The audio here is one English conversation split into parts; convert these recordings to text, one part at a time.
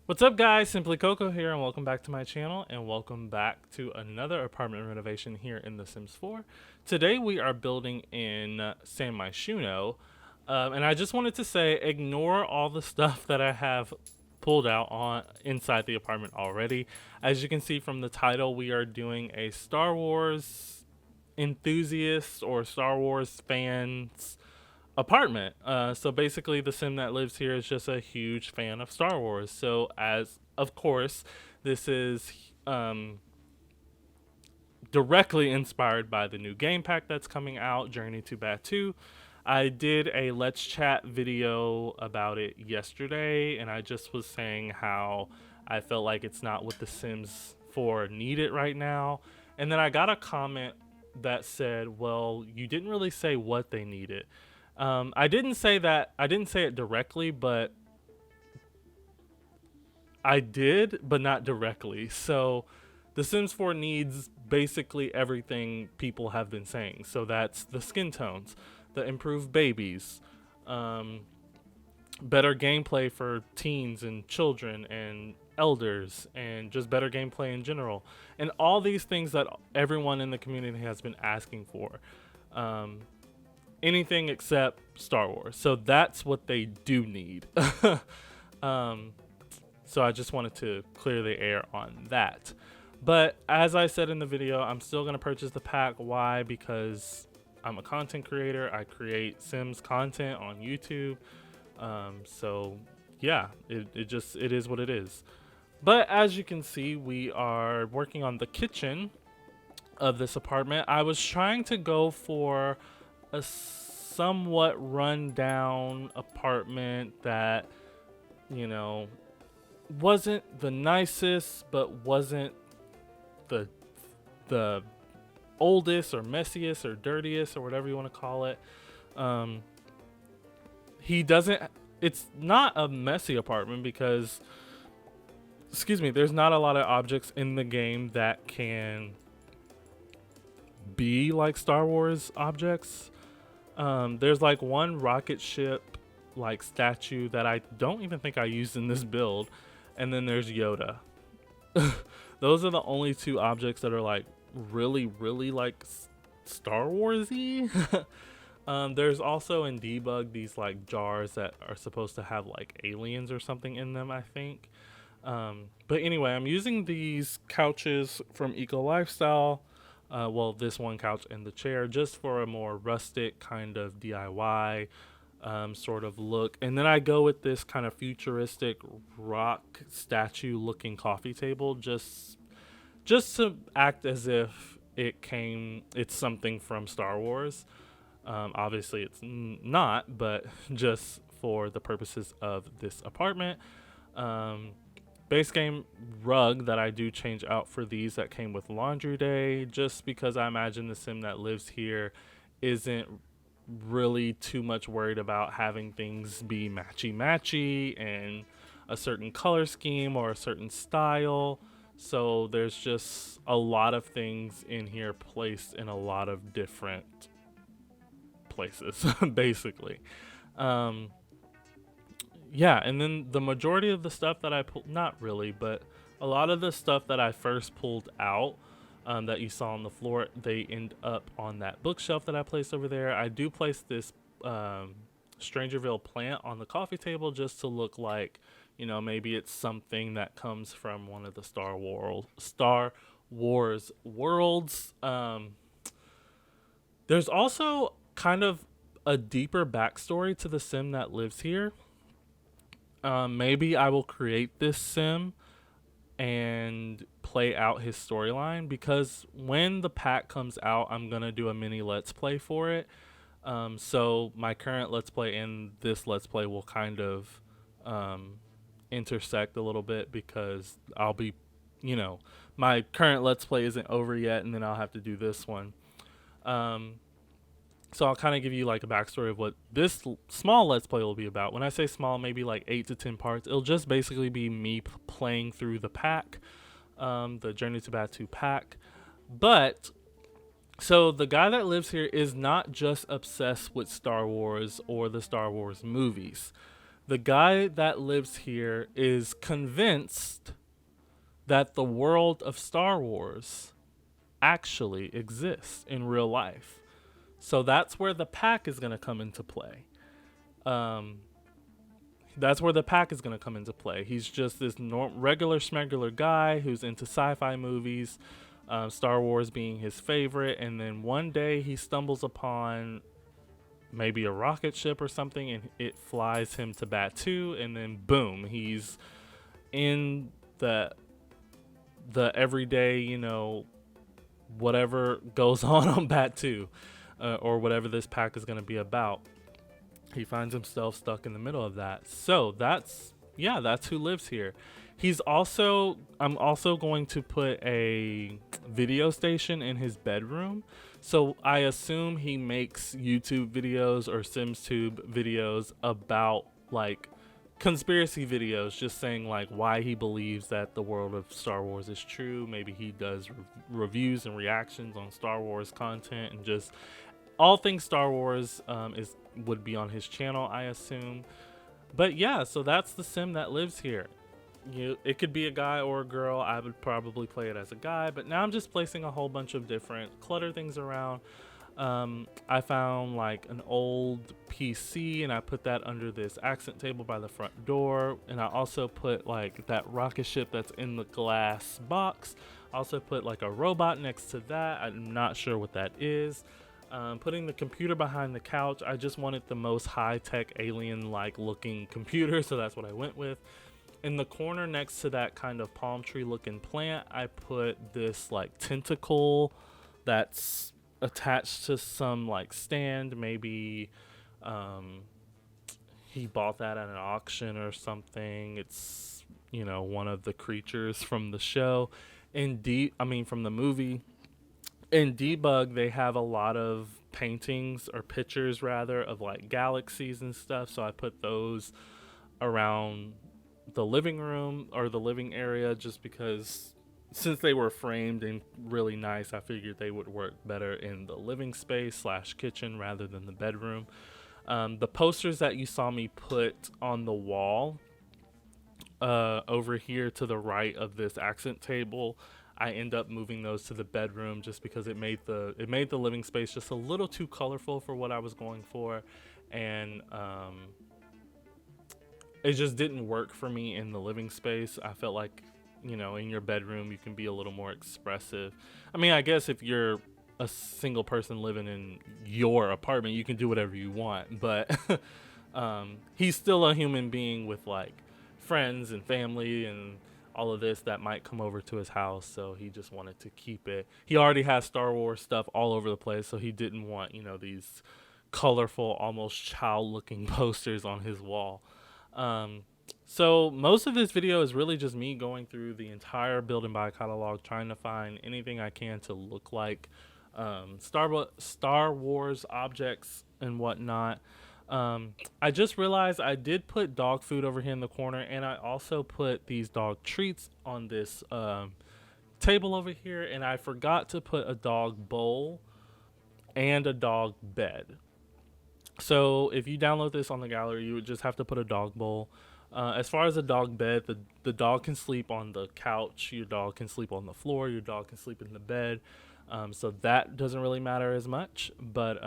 What's up, guys? Simply Coco here, and welcome back to my channel, and welcome back to another apartment renovation here in The Sims 4. Today we are building in San Myshuno, and I just wanted to say, ignore all the stuff that I have pulled out on inside the apartment already. As you can see from the title, we are doing a Star Wars enthusiast or Star Wars fans apartment. So basically, the sim that lives here is just a huge fan of Star Wars. So, as of course, this is directly inspired by the new game pack that's coming out, Journey to Batuu. I did a Let's Chat video about it yesterday, and I just was saying how I felt like it's not what the Sims 4 needed right now. And then I got a comment that said, well, you didn't really say what they needed. I didn't say that. I didn't say it directly, but I did, but not directly. So, The Sims 4 needs basically everything people have been saying. So that's the skin tones, the improved babies, better gameplay for teens and children and elders, and just better gameplay in general, and all these things that everyone in the community has been asking for. Um, Anything except Star Wars. So that's what they do need. um, so I just wanted to clear the air on that. But as I said in the video, I'm still going to purchase the pack. Why? Because I'm a content creator. I create Sims content on YouTube. So yeah, it is what it is. But as you can see, we are working on the kitchen of this apartment. I was trying to go for a somewhat run-down apartment that, you know, wasn't the nicest, but wasn't the the oldest or messiest or dirtiest or whatever you want to call it. He doesn't. It's not a messy apartment because, excuse me, there's not a lot of objects in the game that can be like Star Wars objects. There's like one rocket ship like statue that I don't even think I used in this build, and then there's Yoda. Those are the only two objects that are like really like Star Warsy. There's also in debug these like jars that are supposed to have like aliens or something in them, I think. But anyway, I'm using these couches from Eco Lifestyle. Well, this one couch and the chair, just for a more rustic kind of DIY sort of look. And then I go with this kind of futuristic rock statue looking coffee table, just to act as if it's something from Star Wars. Obviously it's not, but just for the purposes of this apartment. Base game rug that I do change out for these that came with laundry day, just because I imagine the sim that lives here isn't really too much worried about having things be matchy and a certain color scheme or a certain style. So there's just a lot of things in here placed in a lot of different places, basically. Yeah, and then the majority of the stuff that I pulled, not really, but a lot of the stuff that I first pulled out that you saw on the floor, they end up on that bookshelf that I placed over there. I do place this Strangerville plant on the coffee table just to look like, you know, maybe it's something that comes from one of the Star Wars worlds. There's also kind of a deeper backstory to the sim that lives here. Maybe I will create this sim and play out his storyline, because when the pack comes out, I'm going to do a mini let's play for it. So my current let's play and this let's play will kind of intersect a little bit, because I'll be, you know, my current let's play isn't over yet, and then I'll have to do this one. So I'll kind of give you like a backstory of what this small let's play will be about. When I say small, maybe like 8 to 10 parts. It'll just basically be me playing through the pack, the Journey to Batuu pack. But so the guy that lives here is not just obsessed with Star Wars or the Star Wars movies. The guy that lives here is convinced that the world of Star Wars actually exists in real life. So that's where the pack is going to come into play. Um, that's where the pack is going to come into play. He's just this regular schmegular guy who's into sci-fi movies, Star Wars being his favorite, and then one day he stumbles upon maybe a rocket ship or something, and it flies him to Batu, and then boom, he's in the everyday, whatever goes on Batu, or whatever this pack is going to be about. He finds himself stuck in the middle of that. So that's who lives here. I'm also going to put a video station in his bedroom. So I assume he makes YouTube videos or SimsTube videos about like conspiracy videos, just saying like why he believes that the world of Star Wars is true. Maybe he does reviews and reactions on Star Wars content, and just all things Star Wars would be on his channel, I assume. But yeah, so that's the sim that lives here. It could be a guy or a girl. I would probably play it as a guy, but now I'm just placing a whole bunch of different clutter things around. I found like an old PC, and I put that under this accent table by the front door, and I also put like that rocket ship that's in the glass box. I also put like a robot next to that. I'm not sure what that is. Putting the computer behind the couch. I just wanted the most high-tech alien-like looking computer, so that's what I went with. In the corner next to that kind of palm tree looking plant, I put this like tentacle that's attached to some like stand. Maybe he bought that at an auction or something. It's one of the creatures from the show. From the movie. In Debug, they have a lot of paintings or pictures rather of like galaxies and stuff, so I put those around the living room or the living area, just because since they were framed and really nice, I figured they would work better in the living space / kitchen rather than the bedroom. The posters that you saw me put on the wall over here to the right of this accent table, I end up moving those to the bedroom just because it made the living space just a little too colorful for what I was going for, and it just didn't work for me in the living space. I felt like, in your bedroom you can be a little more expressive. I mean, I guess if you're a single person living in your apartment, you can do whatever you want, but he's still a human being with like friends and family and all of this that might come over to his house, so he just wanted to keep it. He already has Star Wars stuff all over the place, so he didn't want, these colorful, almost child-looking posters on his wall. So most of this video is really just me going through the entire build and buy catalog, trying to find anything I can to look like Star Wars objects and whatnot. I just realized I did put dog food over here in the corner, and I also put these dog treats on this table over here, and I forgot to put a dog bowl and a dog bed. So if you download this on the gallery, you would just have to put a dog bowl. As far as a dog bed, the dog can sleep on the couch, your dog can sleep on the floor, your dog can sleep in the bed. So that doesn't really matter as much, but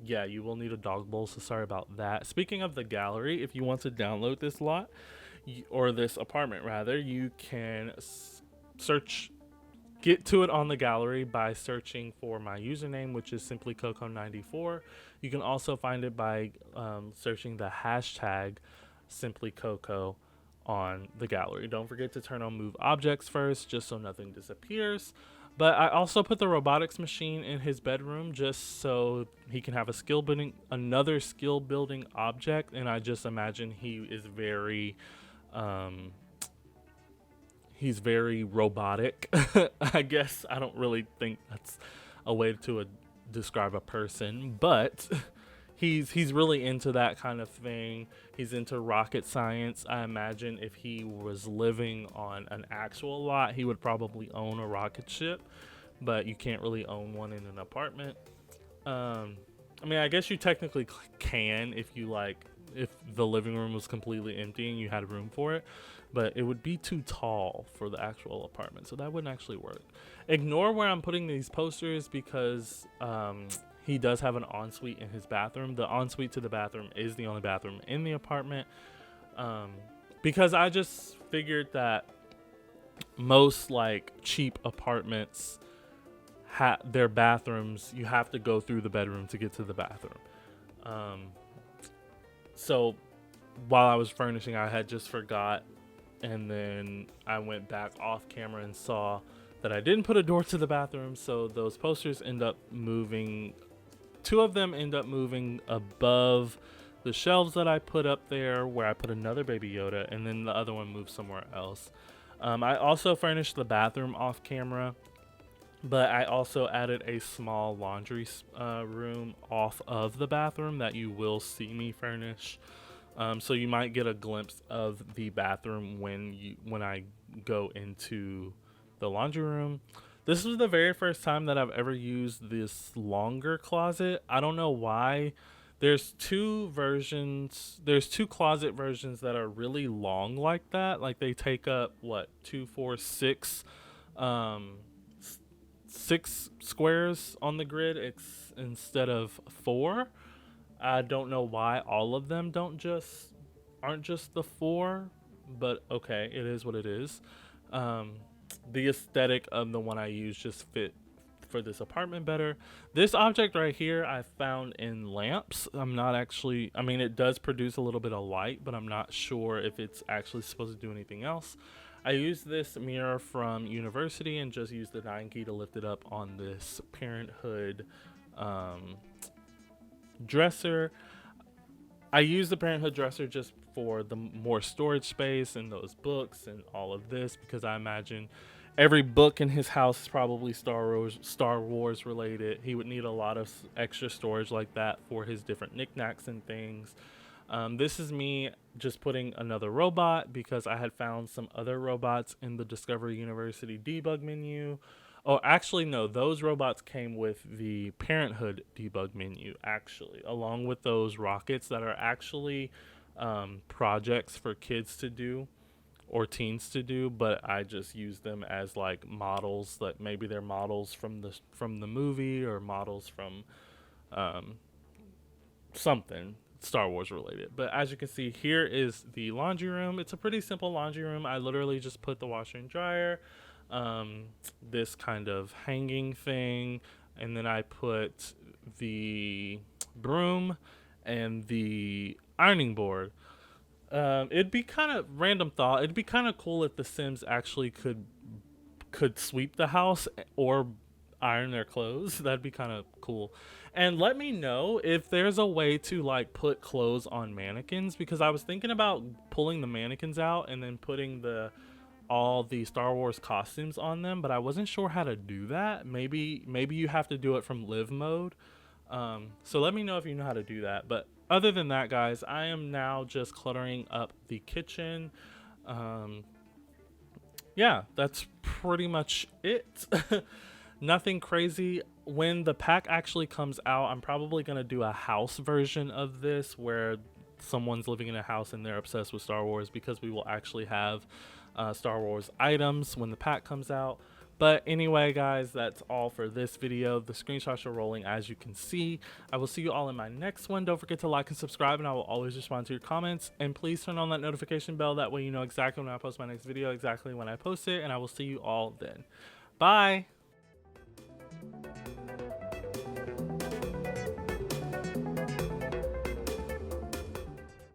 yeah, you will need a dog bowl, so sorry about that. Speaking of the gallery, if you want to download this lot, or this apartment rather, you can get to it on the gallery by searching for my username, which is simply Coco94. You can also find it by searching the hashtag simply Coco on the gallery. Don't forget to turn on move objects first, just so nothing disappears. But I also put the robotics machine in his bedroom just so he can have another skill building object. And I just imagine he is he's very robotic. I guess I don't really think that's a way to describe a person, but he's really into that kind of thing. He's into rocket science. I imagine if he was living on an actual lot, he would probably own a rocket ship, but you can't really own one in an apartment. I mean, I guess you technically can if you like if the living room was completely empty and you had room for it, but it would be too tall for the actual apartment, so that wouldn't actually work. Ignore where I'm putting these posters because he does have an ensuite in his bathroom. The ensuite to the bathroom is the only bathroom in the apartment, because I just figured that most like cheap apartments, their bathrooms, you have to go through the bedroom to get to the bathroom. So while I was furnishing, I had just forgot, and then I went back off camera and saw that I didn't put a door to the bathroom, so those posters end up moving. 2 of them end up moving above the shelves that I put up there where I put another Baby Yoda, and then the other one moved somewhere else. I also furnished the bathroom off camera, but I also added a small laundry room off of the bathroom that you will see me furnish. So you might get a glimpse of the bathroom when I go into the laundry room. This was the very first time that I've ever used this longer closet. I don't know why. There's 2 versions. There's 2 closet versions that are really long like that. Like they take up 2, 4, 6 6 squares on the grid instead of 4. I don't know why all of them aren't just the 4, but okay, it is what it is. The aesthetic of the one I use just fit for this apartment better. This object right here I found in lamps. I'm not actually, I mean, it does produce a little bit of light, but I'm not sure if it's actually supposed to do anything else. I used this mirror from University and just used the 9 key to lift it up on this Parenthood dresser. I use the Parenthood dresser just for the more storage space and those books and all of this, because I imagine every book in his house is probably Star Wars related. He would need a lot of extra storage like that for his different knickknacks and things. This is me just putting another robot because I had found some other robots in the Discovery University debug menu. Oh, actually, no, those robots came with the Parenthood debug menu, actually, along with those rockets that are actually projects for kids to do or teens to do, but I just use them as like models, that maybe they're models from the movie or models from something Star Wars related. But as you can see, here is the laundry room. It's a pretty simple laundry room. I literally just put the washer and dryer, this kind of hanging thing, and then I put the broom and the ironing board. It'd be kind of random thought. It'd be kind of cool if the Sims actually could sweep the house or iron their clothes. That'd be kind of cool. And let me know if there's a way to like put clothes on mannequins, because I was thinking about pulling the mannequins out and then putting all the Star Wars costumes on them, but I wasn't sure how to do that. Maybe you have to do it from live mode. So let me know if you know how to do that. But other than that, guys, I am now just cluttering up the kitchen. Yeah, that's pretty much it. Nothing crazy. When the pack actually comes out, I'm probably going to do a house version of this where someone's living in a house and they're obsessed with Star Wars, because we will actually have Star Wars items when the pack comes out. But anyway, guys, that's all for this video. The screenshots are rolling, as you can see. I will see you all in my next one. Don't forget to like and subscribe, and I will always respond to your comments. And please turn on that notification bell. That way you know exactly when I post my next video, exactly when I post it. And I will see you all then. Bye.